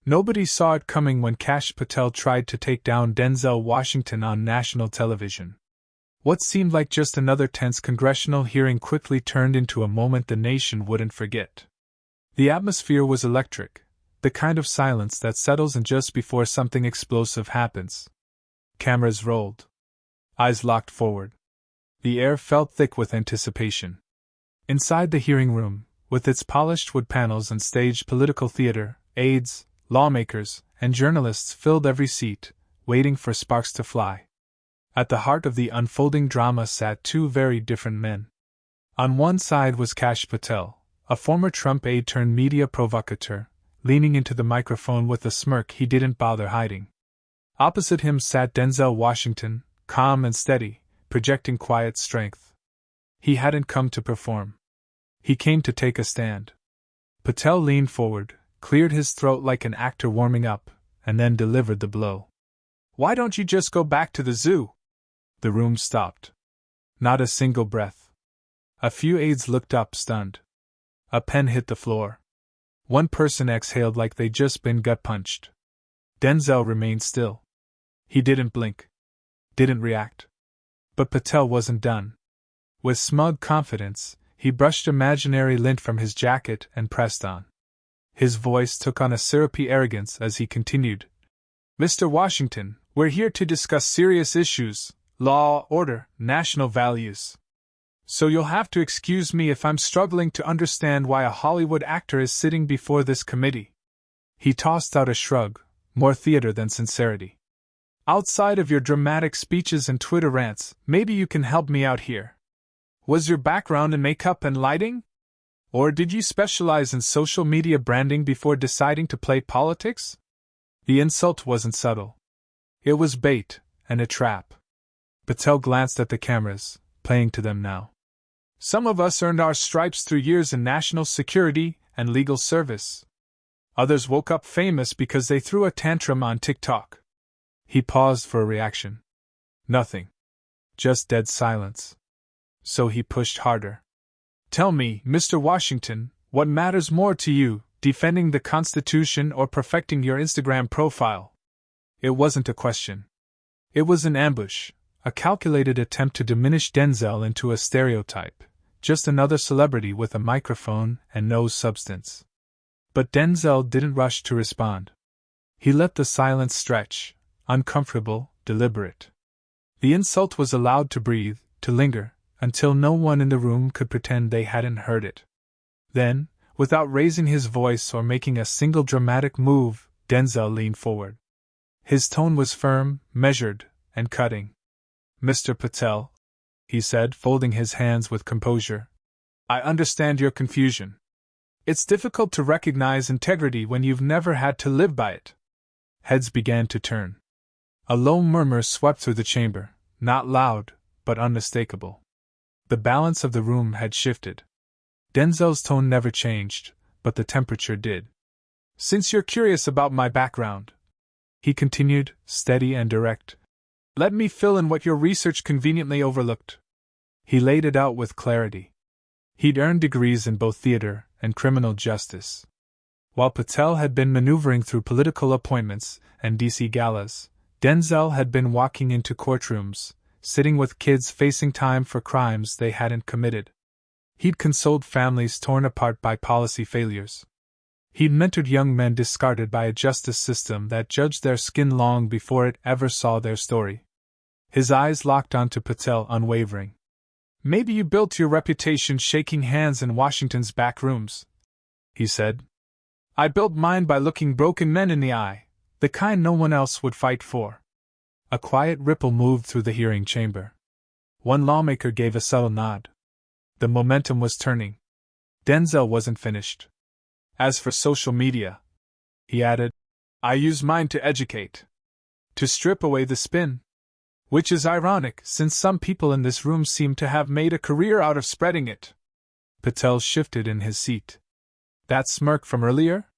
Nobody saw it coming when Kash Patel tried to take down Denzel Washington on national television. What seemed like just another tense congressional hearing quickly turned into a moment the nation wouldn't forget. The atmosphere was electric, the kind of silence that settles in just before something explosive happens. Cameras rolled. Eyes locked forward. The air felt thick with anticipation. Inside the hearing room, with its polished wood panels and staged political theater, aides, lawmakers, and journalists filled every seat, waiting for sparks to fly. At the heart of the unfolding drama sat two very different men. On one side was Kash Patel, a former Trump aide turned media provocateur, leaning into the microphone with a smirk he didn't bother hiding. Opposite him sat Denzel Washington, calm and steady, projecting quiet strength. He hadn't come to perform. He came to take a stand. Patel leaned forward, cleared his throat like an actor warming up, and then delivered the blow. "Why don't you just go back to the zoo?" The room stopped. Not a single breath. A few aides looked up stunned. A pen hit the floor. One person exhaled like they'd just been gut-punched. Denzel remained still. He didn't blink. Didn't react. But Patel wasn't done. With smug confidence, he brushed imaginary lint from his jacket and pressed on. His voice took on a syrupy arrogance as he continued. "Mr. Washington, we're here to discuss serious issues, law, order, national values. So you'll have to excuse me if I'm struggling to understand why a Hollywood actor is sitting before this committee." He tossed out a shrug, more theater than sincerity. "Outside of your dramatic speeches and Twitter rants, maybe you can help me out here. Was your background in makeup and lighting? Or did you specialize in social media branding before deciding to play politics?" The insult wasn't subtle. It was bait, and a trap. Patel glanced at the cameras, playing to them now. "Some of us earned our stripes through years in national security and legal service. Others woke up famous because they threw a tantrum on TikTok." He paused for a reaction. Nothing. Just dead silence. So he pushed harder. "Tell me, Mr. Washington, what matters more to you, defending the Constitution or perfecting your Instagram profile?" It wasn't a question. It was an ambush, a calculated attempt to diminish Denzel into a stereotype, just another celebrity with a microphone and no substance. But Denzel didn't rush to respond. He let the silence stretch, uncomfortable, deliberate. The insult was allowed to breathe, to linger, until no one in the room could pretend they hadn't heard it. Then, without raising his voice or making a single dramatic move, Denzel leaned forward. His tone was firm, measured, and cutting. "Mr. Patel," he said, folding his hands with composure, "I understand your confusion. It's difficult to recognize integrity when you've never had to live by it." Heads began to turn. A low murmur swept through the chamber, not loud, but unmistakable. The balance of the room had shifted. Denzel's tone never changed, but the temperature did. "Since you're curious about my background," he continued, steady and direct, "let me fill in what your research conveniently overlooked." He laid it out with clarity. He'd earned degrees in both theater and criminal justice. While Patel had been maneuvering through political appointments and DC galas, Denzel had been walking into courtrooms, sitting with kids facing time for crimes they hadn't committed. He'd consoled families torn apart by policy failures. He'd mentored young men discarded by a justice system that judged their skin long before it ever saw their story. His eyes locked onto Patel, unwavering. "Maybe you built your reputation shaking hands in Washington's back rooms," he said. "I built mine by looking broken men in the eye, the kind no one else would fight for." A quiet ripple moved through the hearing chamber. One lawmaker gave a subtle nod. The momentum was turning. Denzel wasn't finished. "As for social media," he added, "I use mine to educate. To strip away the spin. Which is ironic, since some people in this room seem to have made a career out of spreading it." Patel shifted in his seat. "That smirk from earlier?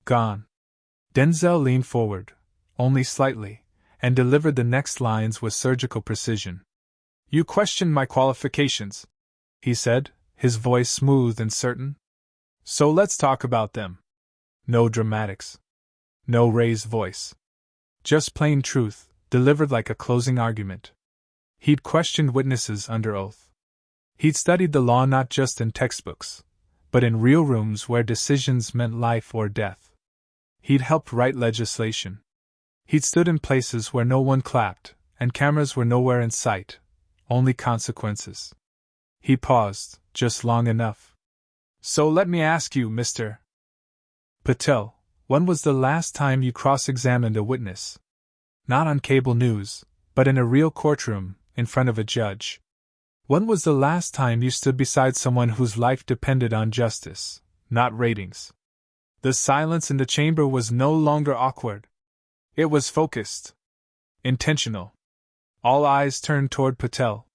Gone." Denzel leaned forward, only slightly, and delivered the next lines with surgical precision. "You questioned my qualifications," he said, his voice smooth and certain. "So let's talk about them. No dramatics. No raised voice. Just plain truth, delivered like a closing argument. He'd questioned witnesses under oath. He'd studied the law not just in textbooks, but in real rooms where decisions meant life or death. He'd helped write legislation. He'd stood in places where no one clapped, and cameras were nowhere in sight, only consequences. He paused, just long enough. So let me ask you, Mr. Patel, when was the last time you cross-examined a witness? Not on cable news, but in a real courtroom, in front of a judge. When was the last time you stood beside someone whose life depended on justice, not ratings? The silence in the chamber was no longer awkward. It was focused. Intentional. All eyes turned toward Patel.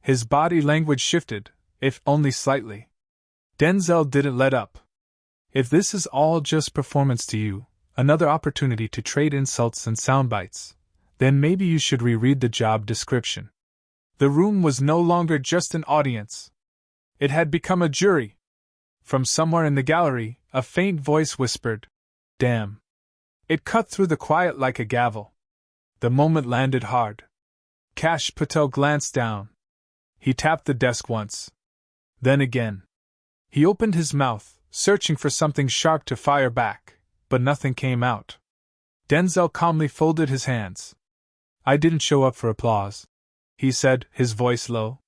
His body language shifted, if only slightly. Denzel didn't let up. If this is all just performance to you, another opportunity to trade insults and sound bites, then maybe you should reread the job description. The room was no longer just an audience. It had become a jury. From somewhere in the gallery, a faint voice whispered, "Damn." It cut through the quiet like a gavel. The moment landed hard. Kash Patel glanced down. He tapped the desk once. Then again. He opened his mouth, searching for something sharp to fire back, but nothing came out. Denzel calmly folded his hands. "I didn't show up for applause," he said, his voice low.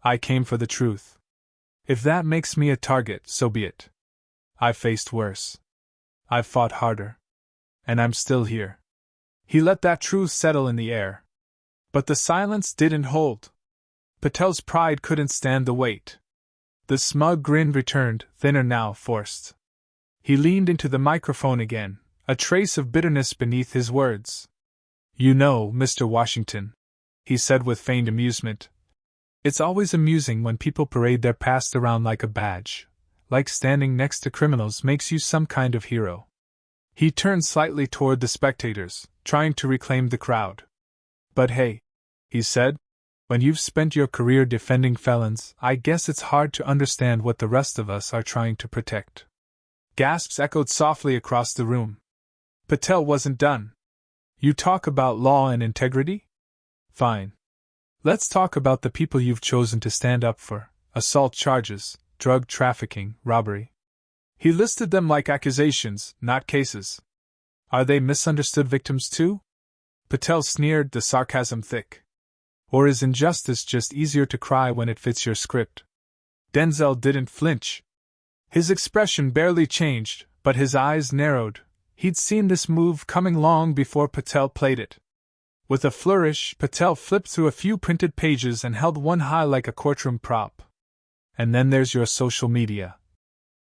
"I came for the truth. If that makes me a target, so be it. I've faced worse. I've fought harder. And I'm still here." He let that truth settle in the air. But the silence didn't hold. Patel's pride couldn't stand the weight. The smug grin returned, thinner now, forced. He leaned into the microphone again, a trace of bitterness beneath his words. "You know, Mr. Washington," he said with feigned amusement, "it's always amusing when people parade their past around like a badge, like standing next to criminals makes you some kind of hero." He turned slightly toward the spectators, trying to reclaim the crowd. "But hey," he said, "when you've spent your career defending felons, I guess it's hard to understand what the rest of us are trying to protect." Gasps echoed softly across the room. Patel wasn't done. "You talk about law and integrity? Fine. Let's talk about the people you've chosen to stand up for: assault charges, drug trafficking, robbery." He listed them like accusations, not cases. "Are they misunderstood victims too?" Patel sneered, the sarcasm thick. "Or is injustice just easier to cry when it fits your script?" Denzel didn't flinch. His expression barely changed, but his eyes narrowed. He'd seen this move coming long before Patel played it. With a flourish, Patel flipped through a few printed pages and held one high like a courtroom prop. "And then there's your social media,"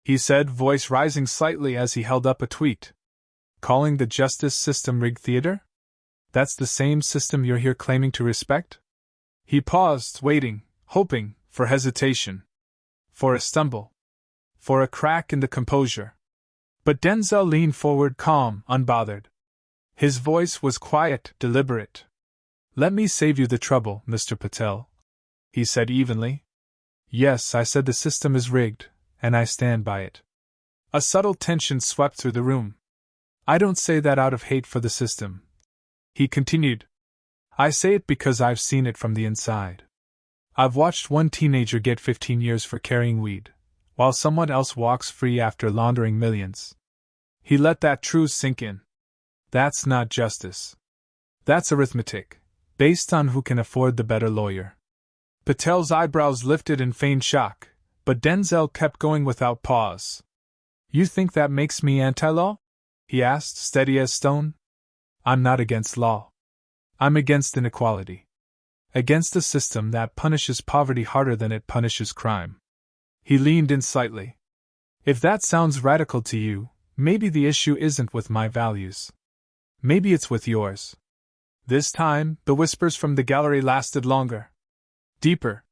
he said, voice rising slightly as he held up a tweet. "Calling the justice system rigged theater? That's the same system you're here claiming to respect?" He paused, waiting, hoping, for hesitation. For a stumble. For a crack in the composure. But Denzel leaned forward, calm, unbothered. His voice was quiet, deliberate. "Let me save you the trouble, Mr. Patel," he said evenly. "Yes, I said the system is rigged, and I stand by it." A subtle tension swept through the room. "I don't say that out of hate for the system," he continued. "I say it because I've seen it from the inside. I've watched one teenager get 15 years for carrying weed, while someone else walks free after laundering millions." He let that truth sink in. That's not justice. That's arithmetic, based on who can afford the better lawyer. Patel's eyebrows lifted in feigned shock, but Denzel kept going without pause. "You think that makes me anti-law?" he asked, steady as stone. "I'm not against law. I'm against inequality. Against a system that punishes poverty harder than it punishes crime." He leaned in slightly. "If that sounds radical to you, maybe the issue isn't with my values. Maybe it's with yours." This time, the whispers from the gallery lasted longer. Deeper.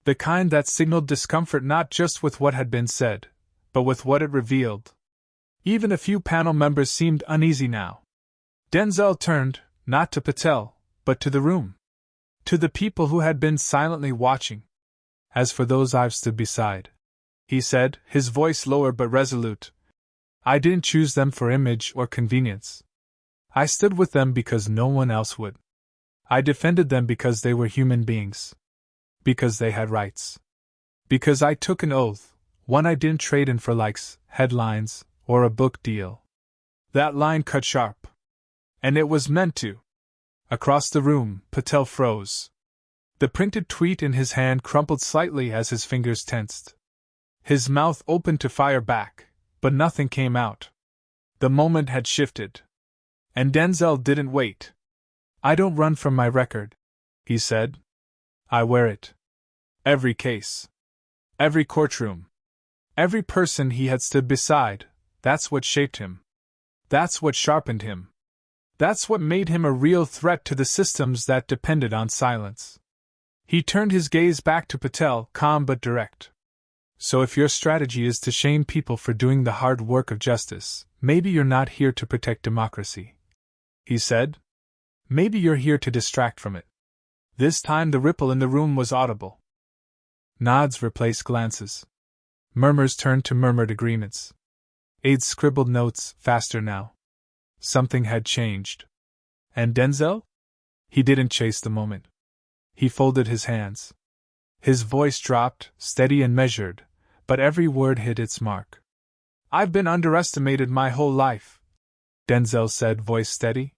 The kind that signaled discomfort not just with what had been said, but with what it revealed. Even a few panel members seemed uneasy now. Denzel turned, not to Patel, but to the room. To the people who had been silently watching. "As for those I've stood beside," he said, his voice lower but resolute, I didn't choose them for image or convenience. I stood with them because no one else would. I defended them because they were human beings. Because they had rights. Because I took an oath, one I didn't trade in for likes, headlines, or a book deal. That line cut sharp. And it was meant to. Across the room, Patel froze. The printed tweet in his hand crumpled slightly as his fingers tensed. His mouth opened to fire back, but nothing came out. The moment had shifted. And Denzel didn't wait. I don't run from my record, he said. I wear it. Every case. Every courtroom. Every person he had stood beside, that's what shaped him. That's what sharpened him. That's what made him a real threat to the systems that depended on silence. He turned his gaze back to Patel, calm but direct. So if your strategy is to shame people for doing the hard work of justice, maybe you're not here to protect democracy, he said. Maybe you're here to distract from it. This time the ripple in the room was audible. Nods replaced glances. Murmurs turned to murmured agreements. Aides scribbled notes, faster now. Something had changed. And Denzel? He didn't chase the moment. He folded his hands. His voice dropped, steady and measured, but every word hit its mark. I've been underestimated my whole life, Denzel said, voice steady.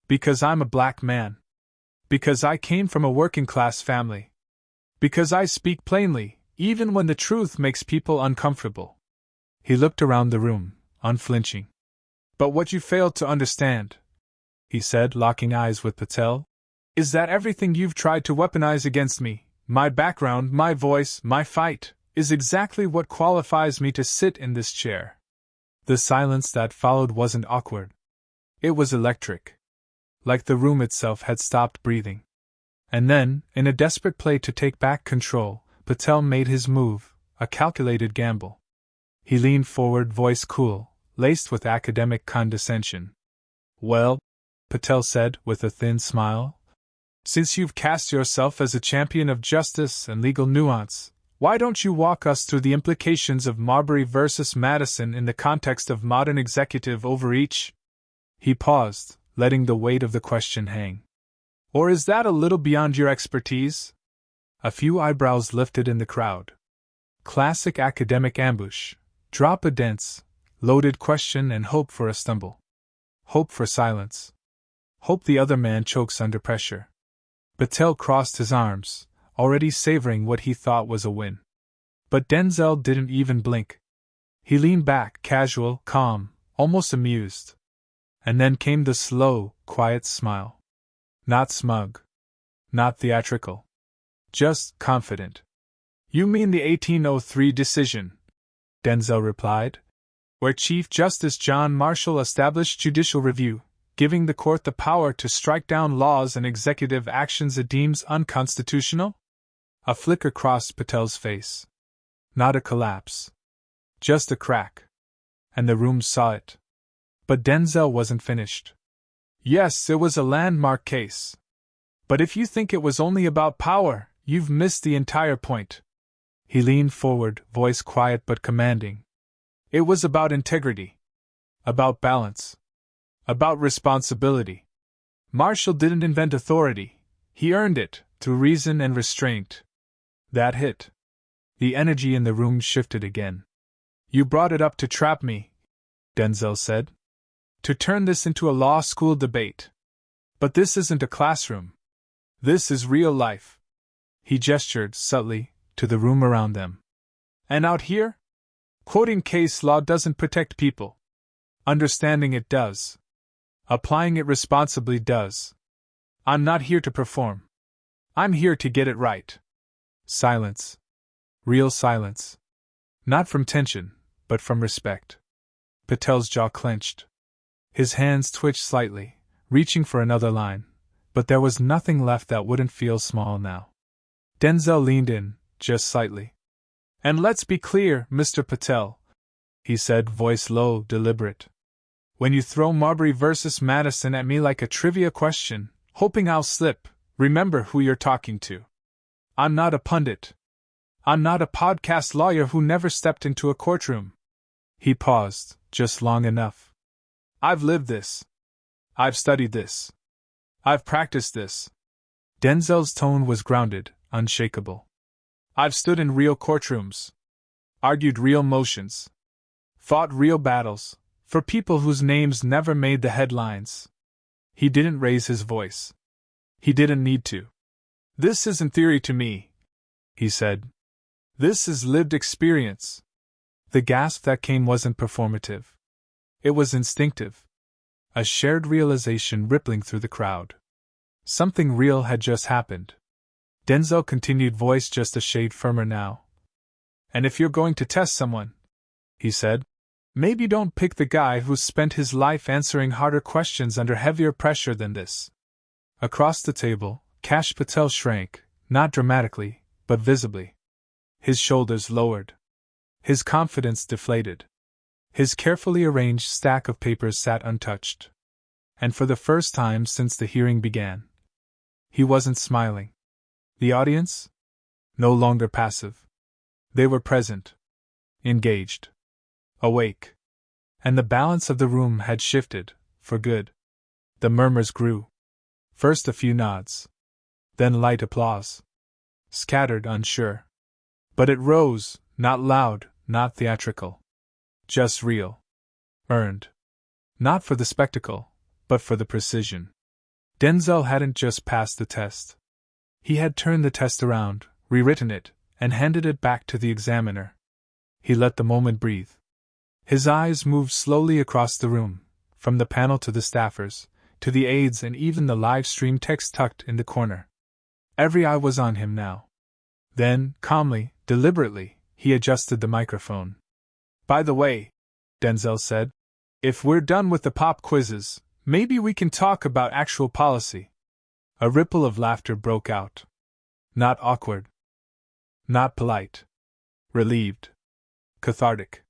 Because I'm a black man. Because I came from a working-class family. Because I speak plainly, even when the truth makes people uncomfortable. He looked around the room, unflinching. But what you failed to understand, he said, locking eyes with Patel, is that everything you've tried to weaponize against me, my background, my voice, my fight, is exactly what qualifies me to sit in this chair. The silence that followed wasn't awkward. It was electric. Like the room itself had stopped breathing. And then, in a desperate play to take back control, Patel made his move, a calculated gamble. He leaned forward, voice cool, laced with academic condescension. Well, Patel said with a thin smile, since you've cast yourself as a champion of justice and legal nuance, why don't you walk us through the implications of Marbury versus Madison in the context of modern executive overreach? He paused, letting the weight of the question hang. Or is that a little beyond your expertise? A few eyebrows lifted in the crowd. Classic academic ambush. Drop a dense, loaded question and hope for a stumble. Hope for silence. Hope the other man chokes under pressure. Patel crossed his arms, already savoring what he thought was a win. But Denzel didn't even blink. He leaned back, casual, calm, almost amused. And then came the slow, quiet smile. Not smug. Not theatrical. Just confident. You mean the 1803 decision, Denzel replied, where Chief Justice John Marshall established judicial review, giving the court the power to strike down laws and executive actions it deems unconstitutional? A flicker crossed Patel's face. Not a collapse. Just a crack. And the room saw it. But Denzel wasn't finished. Yes, it was a landmark case. But if you think it was only about power, you've missed the entire point. He leaned forward, voice quiet but commanding. It was about integrity. About balance. About responsibility. Marshall didn't invent authority. He earned it, through reason and restraint. That hit. The energy in the room shifted again. You brought it up to trap me, Denzel said. To turn this into a law school debate. But this isn't a classroom. This is real life. He gestured, subtly, to the room around them. And out here? Quoting case law doesn't protect people. Understanding it does. Applying it responsibly does. I'm not here to perform. I'm here to get it right. Silence. Real silence. Not from tension, but from respect. Patel's jaw clenched. His hands twitched slightly, reaching for another line, but there was nothing left that wouldn't feel small now. Denzel leaned in, just slightly. And let's be clear, Mr. Patel, he said, voice low, deliberate. When you throw Marbury versus Madison at me like a trivia question, hoping I'll slip, remember who you're talking to. I'm not a pundit. I'm not a podcast lawyer who never stepped into a courtroom. He paused, just long enough. I've lived this. I've studied this. I've practiced this. Denzel's tone was grounded, unshakable. I've stood in real courtrooms, argued real motions, fought real battles, for people whose names never made the headlines. He didn't raise his voice. He didn't need to. This isn't theory to me, he said. This is lived experience. The gasp that came wasn't performative. It was instinctive. A shared realization rippling through the crowd. Something real had just happened. Denzel continued, voice just a shade firmer now. And if you're going to test someone, he said, maybe don't pick the guy who's spent his life answering harder questions under heavier pressure than this. Across the table, Kash Patel shrank, not dramatically, but visibly. His shoulders lowered. His confidence deflated. His carefully arranged stack of papers sat untouched. And for the first time since the hearing began, he wasn't smiling. The audience? No longer passive. They were present. Engaged. Awake. And the balance of the room had shifted, for good. The murmurs grew. First a few nods. Then light applause. Scattered, unsure. But it rose, not loud, not theatrical. Just real. Earned. Not for the spectacle, but for the precision. Denzel hadn't just passed the test. He had turned the test around, rewritten it, and handed it back to the examiner. He let the moment breathe. His eyes moved slowly across the room, from the panel to the staffers, to the aides and even the live-stream text tucked in the corner. Every eye was on him now. Then, calmly, deliberately, he adjusted the microphone. By the way, Denzel said, if we're done with the pop quizzes, maybe we can talk about actual policy. A ripple of laughter broke out. Not awkward. Not polite. Relieved. Cathartic.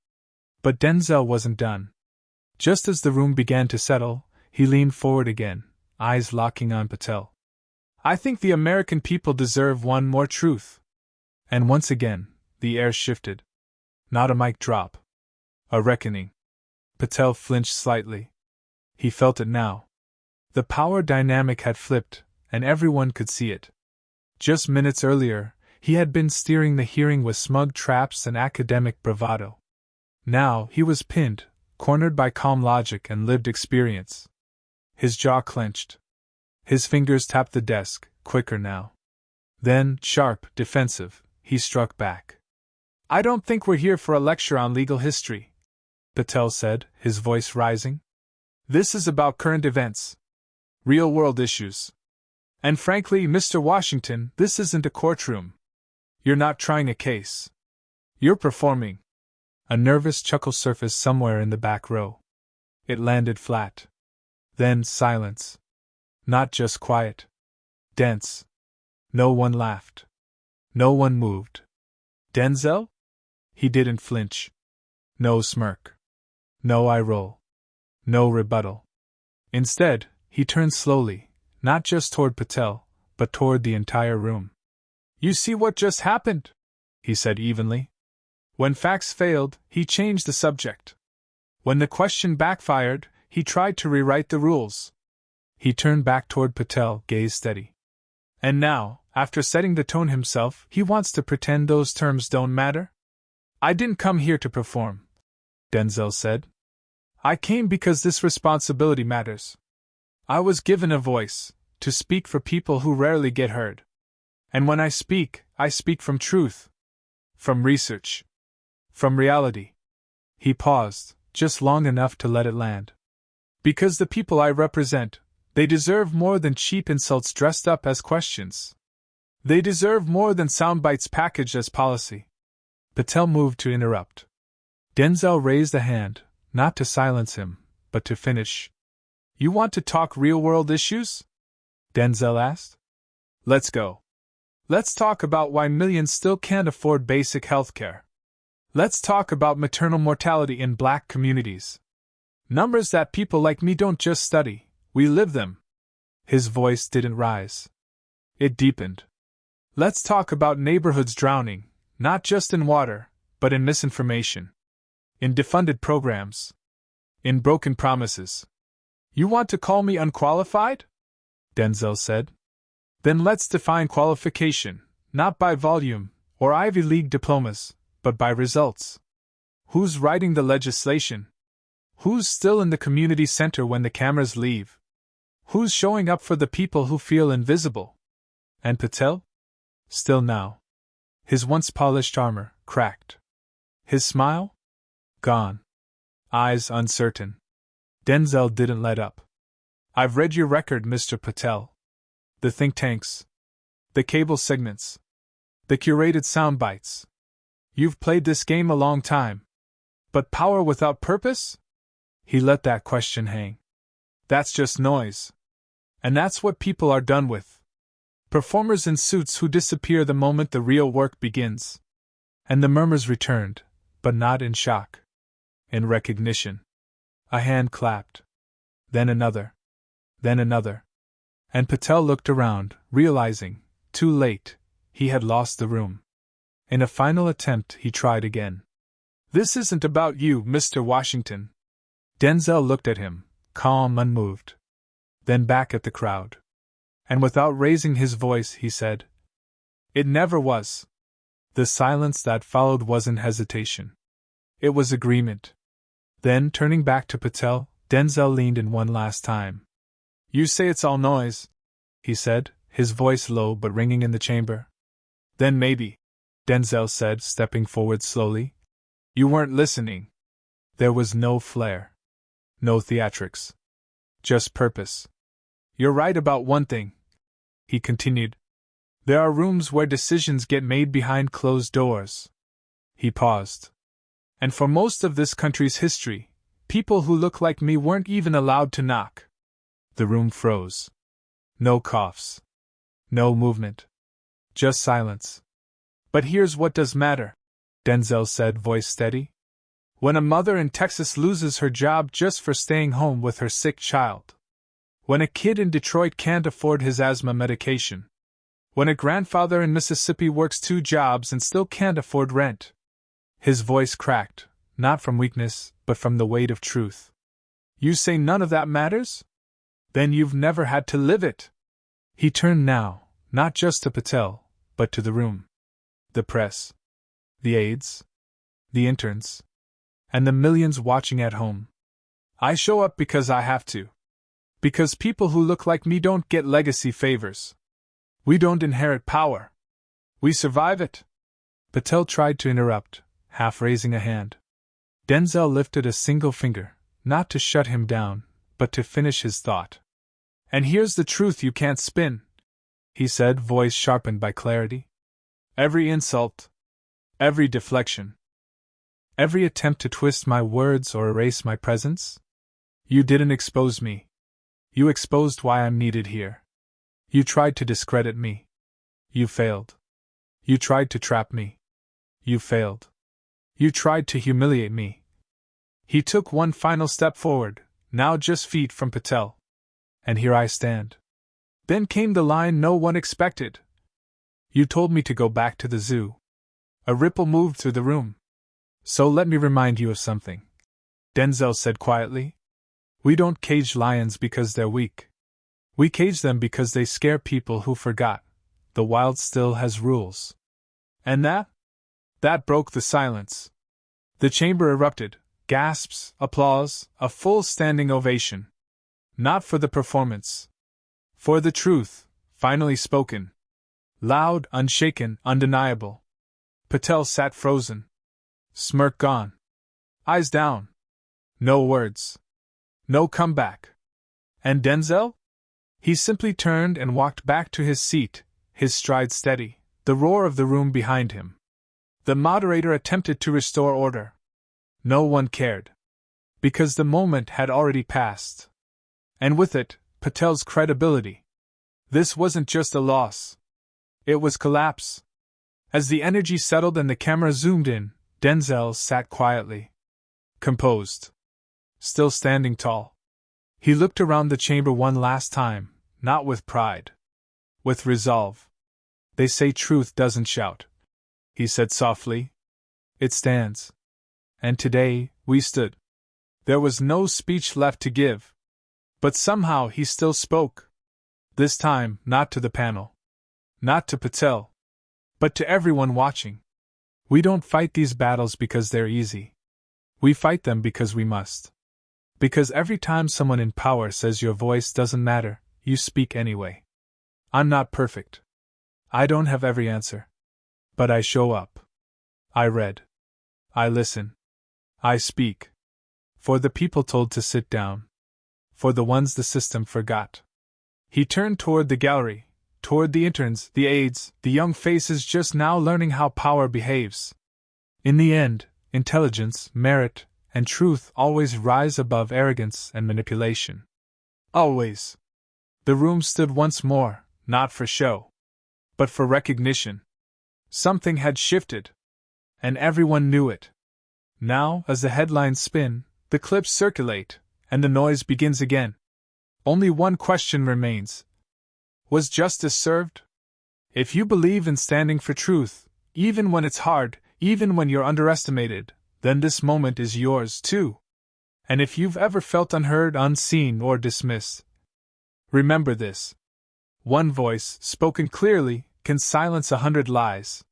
But Denzel wasn't done. Just as the room began to settle, he leaned forward again, eyes locking on Patel. I think the American people deserve one more truth. And once again, the air shifted. Not a mic drop. A reckoning. Patel flinched slightly. He felt it now. The power dynamic had flipped, and everyone could see it. Just minutes earlier, he had been steering the hearing with smug traps and academic bravado. Now he was pinned, cornered by calm logic and lived experience. His jaw clenched. His fingers tapped the desk, quicker now. Then, sharp, defensive, he struck back. I don't think we're here for a lecture on legal history, Patel said, his voice rising. This is about current events. Real-world issues. And frankly, Mr. Washington, this isn't a courtroom. You're not trying a case. You're performing. A nervous chuckle surfaced somewhere in the back row. It landed flat. Then silence. Not just quiet. Dense. No one laughed. No one moved. Denzel? He didn't flinch. No smirk. No eye roll. No rebuttal. Instead, he turned slowly, not just toward Patel, but toward the entire room. You see what just happened? He said evenly. When facts failed, he changed the subject. When the question backfired, he tried to rewrite the rules. He turned back toward Patel, gaze steady. And now, after setting the tone himself, he wants to pretend those terms don't matter? I didn't come here to perform, Denzel said. I came because this responsibility matters. I was given a voice, to speak for people who rarely get heard. And when I speak from truth. From research. From reality. He paused, just long enough to let it land. Because the people I represent, they deserve more than cheap insults dressed up as questions. They deserve more than sound bites packaged as policy. Patel moved to interrupt. Denzel raised a hand, not to silence him, but to finish. You want to talk real-world issues? Denzel asked. Let's go. Let's talk about why millions still can't afford basic health care. Let's talk about maternal mortality in Black communities. Numbers that people like me don't just study, we live them. His voice didn't rise. It deepened. Let's talk about neighborhoods drowning, not just in water, but in misinformation. In defunded programs. In broken promises. You want to call me unqualified? Denzel said. Then let's define qualification, not by volume or Ivy League diplomas, but by results. Who's writing the legislation? Who's still in the community center when the cameras leave? Who's showing up for the people who feel invisible? And Patel? Still now. His once polished armor cracked. His smile? Gone. Eyes uncertain. Denzel didn't let up. I've read your record, Mr. Patel. The think tanks. The cable segments. The curated sound bites. You've played this game a long time. But power without purpose? He let that question hang. That's just noise. And that's what people are done with. Performers in suits who disappear the moment the real work begins. And the murmurs returned, but not in shock. In recognition. A hand clapped. Then another. Then another. And Patel looked around, realizing, too late, he had lost the room. In a final attempt, he tried again. This isn't about you, Mr. Washington. Denzel looked at him, calm, unmoved. Then back at the crowd. And without raising his voice, he said, It never was. The silence that followed wasn't hesitation. It was agreement. Then, turning back to Patel, Denzel leaned in one last time. You say it's all noise, he said, his voice low but ringing in the chamber. Then maybe, Denzel said, stepping forward slowly. You weren't listening. There was no flair. No theatrics. Just purpose. You're right about one thing, he continued. There are rooms where decisions get made behind closed doors. He paused. And for most of this country's history, people who look like me weren't even allowed to knock. The room froze. No coughs. No movement. Just silence. But here's what does matter, Denzel said, voice steady. When a mother in Texas loses her job just for staying home with her sick child. When a kid in Detroit can't afford his asthma medication. When a grandfather in Mississippi works 2 jobs and still can't afford rent. His voice cracked, not from weakness, but from the weight of truth. You say none of that matters? Then you've never had to live it. He turned now, not just to Patel, but to the room. The press. The aides. The interns. And the millions watching at home. I show up because I have to. Because people who look like me don't get legacy favors. We don't inherit power. We survive it. Patel tried to interrupt, half raising a hand. Denzel lifted a single finger, not to shut him down, but to finish his thought. And here's the truth you can't spin, he said, voice sharpened by clarity. Every insult, every deflection, every attempt to twist my words or erase my presence? You didn't expose me. You exposed why I'm needed here. You tried to discredit me. You failed. You tried to trap me. You failed. You tried to humiliate me. He took one final step forward, now just feet from Patel. And here I stand. Then came the line no one expected. You told me to go back to the zoo. A ripple moved through the room. So let me remind you of something, Denzel said quietly. We don't cage lions because they're weak. We cage them because they scare people who forgot. The wild still has rules. And that broke the silence. The chamber erupted, gasps, applause, a full standing ovation. Not for the performance. For the truth, finally spoken. Loud, unshaken, undeniable. Patel sat frozen. Smirk gone. Eyes down. No words. No comeback. And Denzel? He simply turned and walked back to his seat, his stride steady, the roar of the room behind him. The moderator attempted to restore order. No one cared. Because the moment had already passed. And with it, Patel's credibility. This wasn't just a loss. It was collapse. As the energy settled and the camera zoomed in, Denzel sat quietly. Composed. Still standing tall. He looked around the chamber one last time, not with pride. With resolve. They say truth doesn't shout, he said softly. It stands. And today, we stood. There was no speech left to give. But somehow he still spoke. This time, not to the panel. Not to Patel. But to everyone watching. We don't fight these battles because they're easy. We fight them because we must. Because every time someone in power says your voice doesn't matter, you speak anyway. I'm not perfect. I don't have every answer. But I show up. I read. I listen. I speak. For the people told to sit down. For the ones the system forgot. He turned toward the gallery, toward the interns, the aides, the young faces just now learning how power behaves. In the end, intelligence, merit, and truth always rise above arrogance and manipulation. Always. The room stood once more, not for show, but for recognition. Something had shifted. And everyone knew it. Now, as the headlines spin, the clips circulate, and the noise begins again. Only one question remains. Was justice served? If you believe in standing for truth, even when it's hard, even when you're underestimated, then this moment is yours too. And if you've ever felt unheard, unseen, or dismissed, remember this. One voice, spoken clearly, can silence 100 lies.